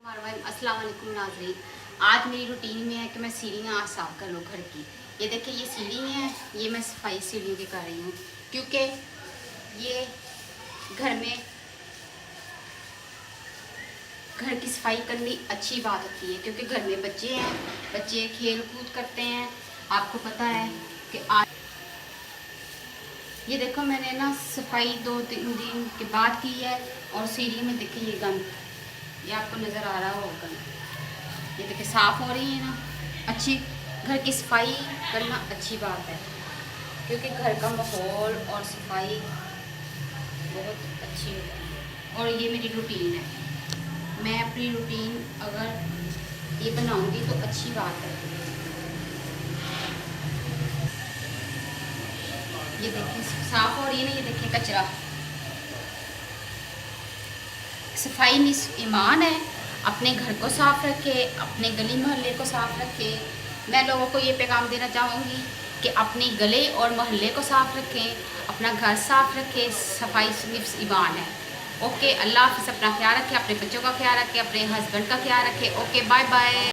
अस्सलाम वालेकुम नाज़रीन। आज मेरी रूटीन में है कि मैं सीढ़ियाँ आज साफ़ कर लूँ घर की। ये देखिए, ये सीढ़ी हैं, ये मैं सफाई सीढ़ियों की कर रही हूँ क्योंकि ये घर की सफाई करनी अच्छी बात होती है क्योंकि घर में बच्चे हैं, बच्चे खेल कूद करते हैं। आपको पता है कि आज ये देखो, मैंने ना सफाई 2-3 दिन के बाद की है और सीढ़ी में देखिए ये गंद, ये आपको नज़र आ रहा होगा। ये देखिए साफ़ हो रही है ना। अच्छी घर की सफाई करना अच्छी बात है क्योंकि घर का माहौल और सफाई बहुत अच्छी होती है। और ये मेरी रूटीन है, मैं अपनी रूटीन अगर ये बनाऊंगी तो अच्छी बात है। ये देखिए साफ़ हो रही है ना। ये देखिए कचरा, सफाई निस्फ ईमान है। अपने घर को साफ़ रखे, अपने गली मोहल्ले को साफ़ रखे। मैं लोगों को ये पैगाम देना चाहूँगी कि अपने गले और मोहल्ले को साफ़ रखें, अपना घर साफ़ रखें। सफाई निस्फ ईमान है। ओके, अल्लाह हाफ़िज़। अपना ख्याल रखें, अपने बच्चों का ख्याल रखें, अपने हस्बैंड का ख्याल रखें। Okay, bye bye.